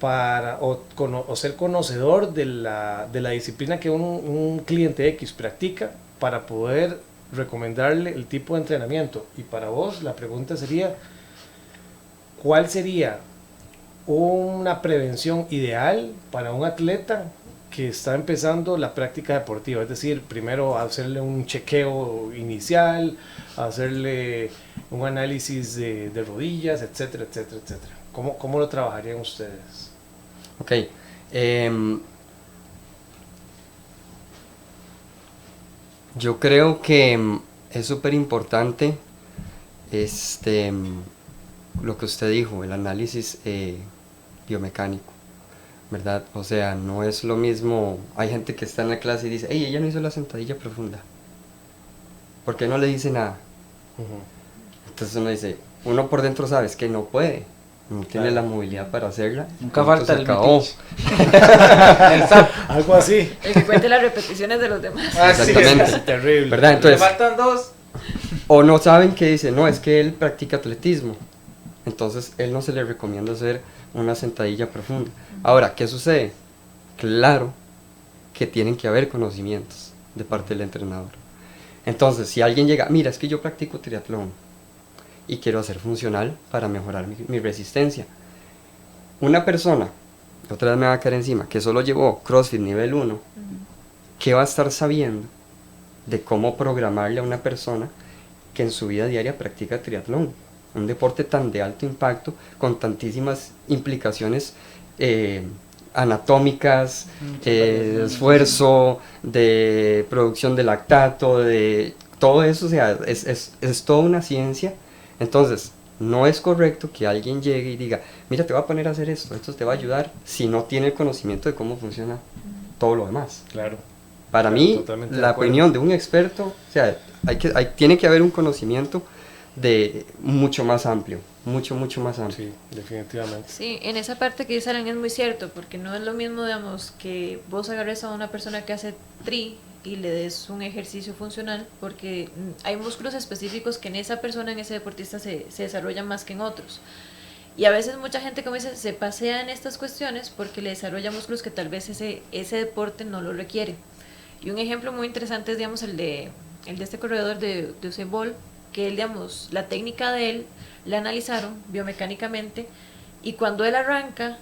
o ser conocedor de la disciplina que un cliente X practica para poder recomendarle el tipo de entrenamiento. Y para vos la pregunta sería, ¿cuál sería una prevención ideal para un atleta que está empezando la práctica deportiva? Es decir, primero hacerle un chequeo inicial, hacerle un análisis de rodillas, etcétera, etcétera, etcétera. ¿Cómo lo trabajarían ustedes? Ok. Yo creo que es súper importante lo que usted dijo, el análisis biomecánico, ¿verdad? O sea, no es lo mismo. Hay gente que está en la clase y dice, hey, ella no hizo la sentadilla profunda. ¿Por qué no le dice nada? Entonces uno dice, uno por dentro sabe es que no puede, no tiene la movilidad para hacerla. Nunca falta el metiche. El zap. Algo así. El que cuente las repeticiones de los demás. Exactamente. Sí, terrible. ¿Verdad? Le Entonces, faltan dos. o no saben que dice, no, es que él practica atletismo. Entonces, él no se le recomienda hacer una sentadilla profunda. Ahora, ¿qué sucede? Claro que tienen que haber conocimientos de parte del entrenador. Entonces, si alguien llega, mira, es que yo practico triatlón y quiero hacer funcional para mejorar mi resistencia. Una persona, otra vez me va a caer encima, que solo llevó CrossFit nivel 1, ¿qué va a estar sabiendo de cómo programarle a una persona que en su vida diaria practica triatlón? Un deporte tan de alto impacto, con tantísimas implicaciones anatómicas, de esfuerzo, de producción de lactato, de todo eso, o sea, es toda una ciencia. Entonces, no es correcto que alguien llegue y diga, mira, te voy a poner a hacer esto te va a ayudar, si no tiene el conocimiento de cómo funciona todo lo demás. Claro. Para mí, la opinión de un experto, o sea, tiene que haber un conocimiento de mucho más amplio, mucho más amplio. Sí, definitivamente. Sí, en esa parte que dice Alan es muy cierto, porque no es lo mismo, digamos, que vos agarres a una persona que hace tri y le des un ejercicio funcional, porque hay músculos específicos que en esa persona, en ese deportista se desarrollan más que en otros. Y a veces mucha gente, como dice, se pasea en estas cuestiones porque le desarrolla músculos que tal vez ese deporte no lo requiere. Y un ejemplo muy interesante es, digamos, el de este corredor de Usain Bolt, que él, digamos, la técnica de él la analizaron biomecánicamente, y cuando él arranca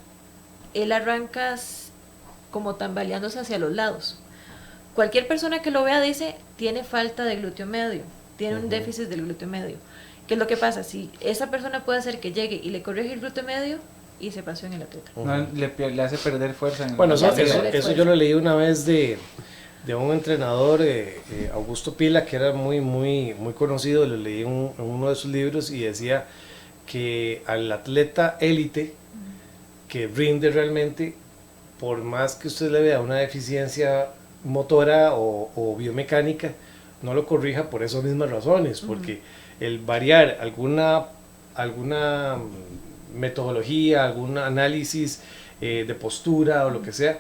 como tambaleándose hacia los lados. Cualquier persona que lo vea dice, tiene falta de glúteo medio, tiene un déficit del glúteo medio. ¿Qué es lo que pasa? Si esa persona puede hacer que llegue y le corrige el glúteo medio y se pasó en el atleta. No, le hace perder fuerza. Bueno, Le hace perder eso fuerza. yo lo leí una vez de un entrenador, Augusto Pila, que era muy conocido. Lo leí en uno de sus libros y decía que al atleta élite que rinde realmente, por más que usted le vea una deficiencia motora o biomecánica, no lo corrija por esas mismas razones, porque el variar alguna metodología, algún análisis de postura o lo que sea,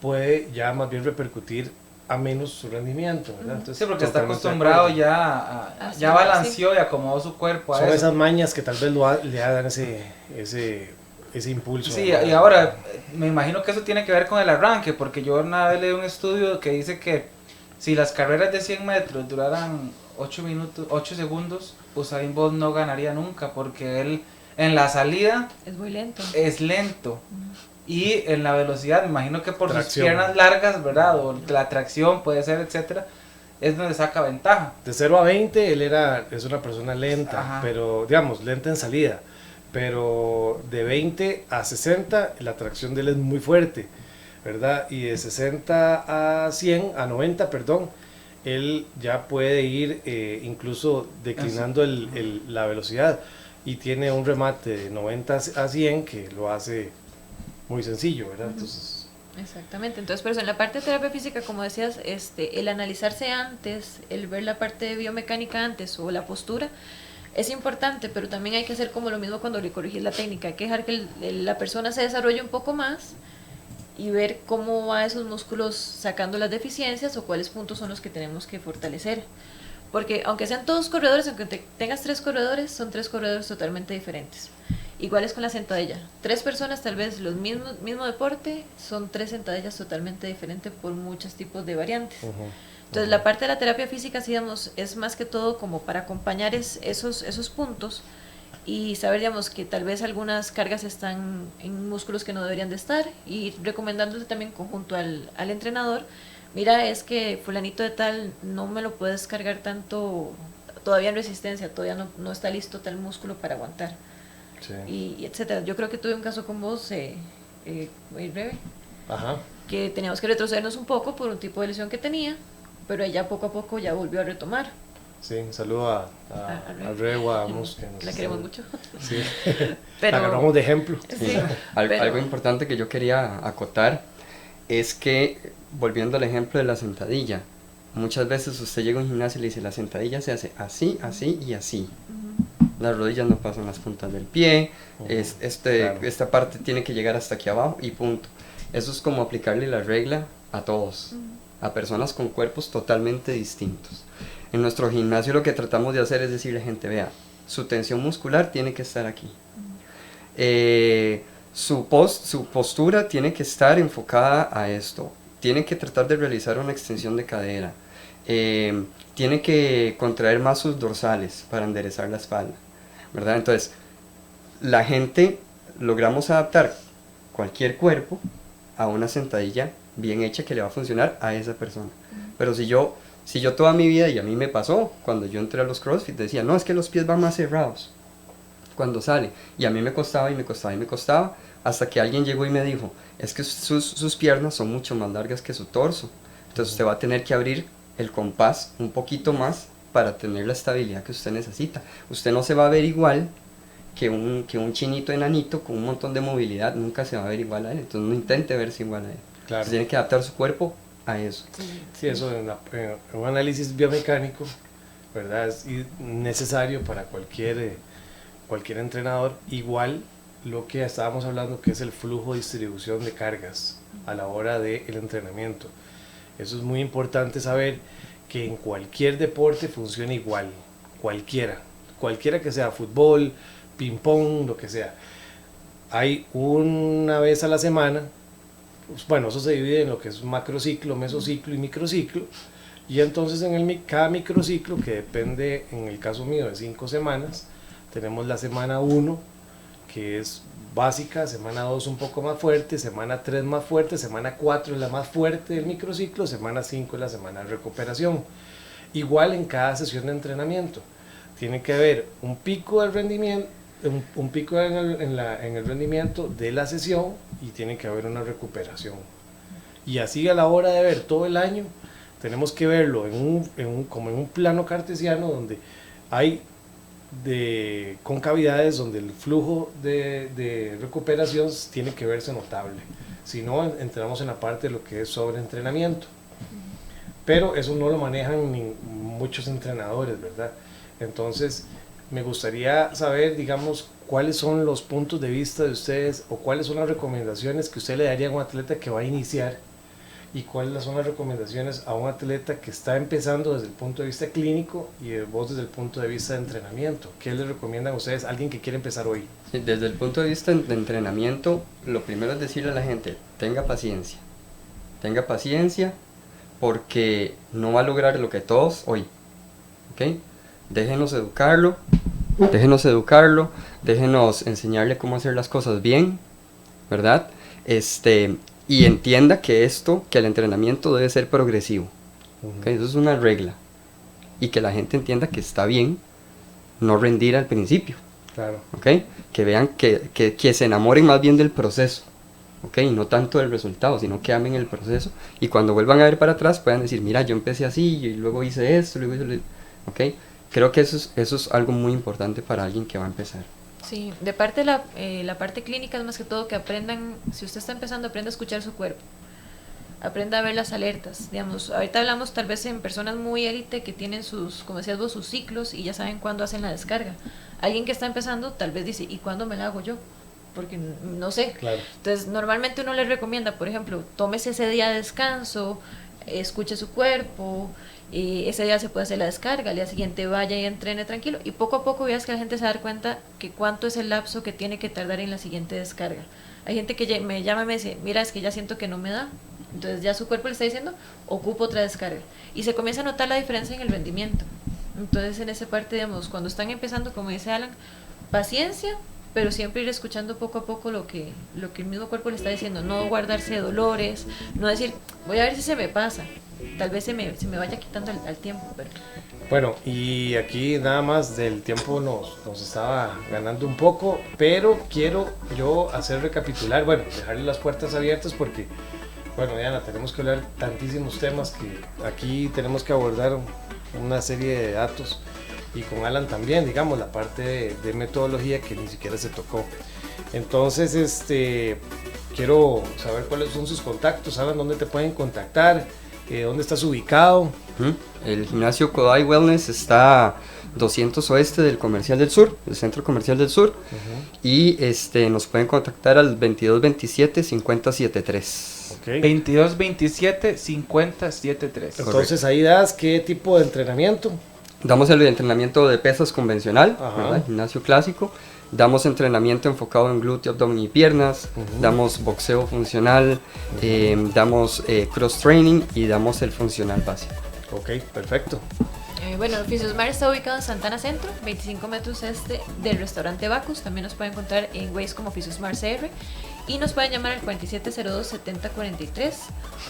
puede ya más bien repercutir a menos su rendimiento, ¿verdad? Entonces, Sí, porque está totalmente de acostumbrado acuerdo. ya Sí, ya balanceó y acomodó su cuerpo a Son eso. esas mañas que tal vez le dan ese impulso. Sí, ¿verdad? y ahora me imagino que eso tiene que ver con el arranque, porque yo una vez leí un estudio que dice que si las carreras de 100 metros duraran 8 segundos, Usain Bolt no ganaría nunca, porque él en la salida Es muy lento. es lento. Y en la velocidad, me imagino que por Tracción. sus piernas largas, ¿verdad? O la tracción puede ser, etcétera, es donde saca ventaja. De 0 a 20 es una persona lenta, Ajá. pero digamos, lenta en salida. Pero de 20 a 60 la tracción de él es muy fuerte, ¿verdad? Y de 60 a 100, a 90, perdón, él ya puede ir incluso declinando la velocidad. Y tiene un remate de 90 a 100 que lo hace muy sencillo, ¿verdad? Entonces, Exactamente, entonces por eso en la parte de terapia física, como decías, el analizarse antes, el ver la parte de biomecánica antes o la postura, es importante, pero también hay que hacer como lo mismo cuando le corrigís la técnica, hay que dejar que la persona se desarrolle un poco más y ver cómo va esos músculos sacando las deficiencias o cuáles puntos son los que tenemos que fortalecer. Porque aunque sean todos corredores, aunque tengas 3 corredores, son 3 corredores totalmente diferentes. Igual es con la sentadilla. 3 personas, tal vez los mismo deporte, son 3 sentadillas totalmente diferentes por muchos tipos de variantes. Entonces la parte de la terapia física, sí, digamos, es más que todo como para acompañar esos puntos y saber, digamos, que tal vez algunas cargas están en músculos que no deberían de estar y recomendándole también conjunto al entrenador, mira, es que fulanito de tal no me lo puedes cargar tanto todavía en resistencia, todavía no está listo tal músculo para aguantar. sí. Y etcétera. Yo creo que tuve un caso con vos muy breve, Ajá. que teníamos que retrocedernos un poco por un tipo de lesión que tenía, pero ella poco a poco ya volvió a retomar. Sí, un saludo a Re Guadamus, que nos La queremos mucho. Sí. Pero, La agarramos de ejemplo. sí, Algo pero- importante que yo quería acotar es que, volviendo al ejemplo de la sentadilla, muchas veces usted llega a un gimnasio y le dice la sentadilla se hace así, así y así. Las rodillas no pasan las puntas del pie, Claro. esta parte tiene que llegar hasta aquí abajo y punto. Eso es como aplicarle la regla a todos, a personas con cuerpos totalmente distintos. En nuestro gimnasio lo que tratamos de hacer es decirle a la gente, vea, su tensión muscular tiene que estar aquí. Su postura tiene que estar enfocada a esto. Tiene que tratar de realizar una extensión de cadera. Tiene que contraer más sus dorsales para enderezar la espalda, ¿verdad? Entonces, la gente logramos adaptar cualquier cuerpo a una sentadilla bien hecha que le va a funcionar a esa persona. Pero si yo toda mi vida, y a mí me pasó, cuando yo entré a los CrossFit, decía, no, es que los pies van más cerrados cuando sale. Y a mí me costaba y me costaba y me costaba, hasta que alguien llegó y me dijo, es que sus piernas son mucho más largas que su torso. Entonces usted va a tener que abrir el compás un poquito más para tener la estabilidad que usted necesita. Usted no se va a ver igual que un chinito enanito con un montón de movilidad, nunca se va a ver igual a él. Entonces no intente verse igual a él. Claro. Usted tiene que adaptar su cuerpo a eso. Sí, eso en un análisis biomecánico, ¿verdad? Es necesario para cualquier entrenador. Igual lo que estábamos hablando, que es el flujo de distribución de cargas a la hora del entrenamiento. Eso es muy importante saber que en cualquier deporte funciona igual, cualquiera que sea, fútbol, ping pong, lo que sea. Hay una vez a la semana, pues, bueno, eso se divide en lo que es macrociclo, mesociclo y microciclo, y entonces en cada microciclo, que depende en el caso mío de 5 semanas, tenemos la semana 1, que es básica, semana 2 un poco más fuerte, semana 3 más fuerte, semana 4 es la más fuerte del microciclo, semana 5 es la semana de recuperación. Igual en cada sesión de entrenamiento, tiene que haber un pico del rendimiento, un pico en el rendimiento de la sesión y tiene que haber una recuperación. Y así a la hora de ver todo el año, tenemos que verlo como en un plano cartesiano donde hay con cavidades donde el flujo de recuperación tiene que verse notable. Si no, entramos en la parte de lo que es sobreentrenamiento. Pero eso no lo manejan muchos entrenadores, ¿verdad? Entonces, me gustaría saber, digamos, cuáles son los puntos de vista de ustedes o cuáles son las recomendaciones que usted le daría a un atleta que va a iniciar y cuáles son las recomendaciones a un atleta que está empezando desde el punto de vista clínico y vos desde el punto de vista de entrenamiento. ¿Qué les recomiendan a ustedes a alguien que quiere empezar hoy? Sí, desde el punto de vista de entrenamiento, lo primero es decirle a la gente, tenga paciencia porque no va a lograr lo que todos hoy, ¿ok? Déjenos educarlo, déjenos enseñarle cómo hacer las cosas bien, ¿verdad? Y entienda que el entrenamiento debe ser progresivo, ¿okay? Eso es una regla, y que la gente entienda que está bien no rendir al principio, Claro. ¿okay? Que vean que se enamoren más bien del proceso, ¿okay? No tanto del resultado, sino que amen el proceso, y cuando vuelvan a ver para atrás puedan decir, mira, yo empecé así, y luego hice esto, ¿okay? Creo que eso es algo muy importante para alguien que va a empezar. Sí, de parte de la parte clínica es más que todo que aprendan, si usted está empezando, aprenda a escuchar su cuerpo, aprenda a ver las alertas, digamos, ahorita hablamos tal vez en personas muy élite que tienen sus, como decías vos, sus ciclos y ya saben cuándo hacen la descarga. Alguien que está empezando tal vez dice, ¿y cuándo me la hago yo? Porque no sé. Claro. Entonces, normalmente uno les recomienda, por ejemplo, tómese ese día de descanso, escuche su cuerpo, y ese día se puede hacer la descarga, al día siguiente vaya y entrene tranquilo, y poco a poco veas que la gente se da cuenta que cuánto es el lapso que tiene que tardar en la siguiente descarga. Hay gente que me llama y me dice, mira, es que ya siento que no me da, entonces ya su cuerpo le está diciendo, ocupo otra descarga, y se comienza a notar la diferencia en el rendimiento. Entonces, en esa parte, digamos, cuando están empezando, como dice Alan, paciencia, pero siempre ir escuchando poco a poco lo que el mismo cuerpo le está diciendo, no guardarse dolores, no decir, voy a ver si se me pasa, tal vez se me vaya quitando al tiempo. Pero... Bueno, y aquí nada más del tiempo nos estaba ganando un poco, pero quiero yo hacer recapitular, bueno, dejarle las puertas abiertas porque, bueno, Diana, tenemos que hablar tantísimos temas que aquí tenemos que abordar una serie de datos. Y con Alan también, digamos, la parte de metodología que ni siquiera se tocó. Entonces, quiero saber cuáles son sus contactos, Alan, dónde te pueden contactar, dónde estás ubicado. El gimnasio Kodai Wellness está 200 oeste del Comercial del Sur, el Centro Comercial del Sur, y nos pueden contactar al 2227-5073. Okay. 2227-5073. Entonces ahí das qué tipo de entrenamiento. Damos el entrenamiento de pesas convencional, ¿verdad? Gimnasio clásico. Damos entrenamiento enfocado en glúteo, abdomen y piernas. Damos boxeo funcional. Damos cross training y damos el funcional básico. Ok, perfecto. Bueno, Fisiosmart está ubicado en Santana Centro, 25 metros del restaurante Bacus. También nos pueden encontrar en Waze como Fisiosmart CR. Y nos pueden llamar al 4702-7043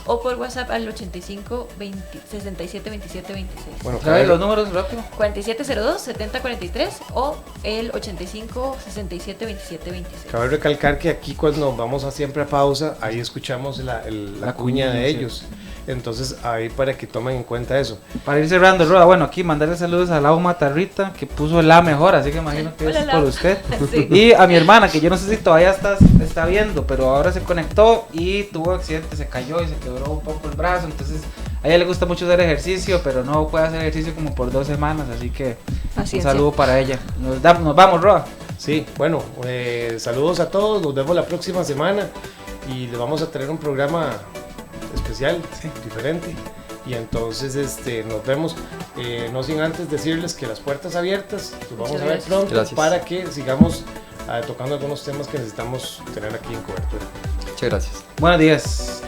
o por WhatsApp al 85-67-27-26. Bueno, ¿Sabes los números rápido? 4702-7043 o el 85-67-27-26. Cabe recalcar que aquí cuando vamos siempre a pausa, ahí escuchamos la cuña de ellos. Entonces ahí para que tomen en cuenta eso. Para ir cerrando, Roda, bueno, aquí mandarle saludos a Lau Matarrita, que puso la mejor, así que imagino que Hola, es Lau. por usted. Sí. Y a mi hermana, que yo no sé si todavía está viendo, pero ahora se conectó y tuvo accidente, se cayó y se quebró un poco el brazo. Entonces a ella le gusta mucho hacer ejercicio, pero no puede hacer ejercicio como por 2 semanas, así que Paciencia. un saludo para ella. Nos vamos, Roda. Sí, bueno, saludos a todos, nos vemos la próxima semana y les vamos a traer un programa especial, diferente. Y entonces nos vemos, no sin antes decirles que las puertas abiertas, nos vamos Muchas a ver gracias. pronto. Gracias. Para que sigamos tocando algunos temas que necesitamos tener aquí en cobertura. Muchas gracias. Buenos días.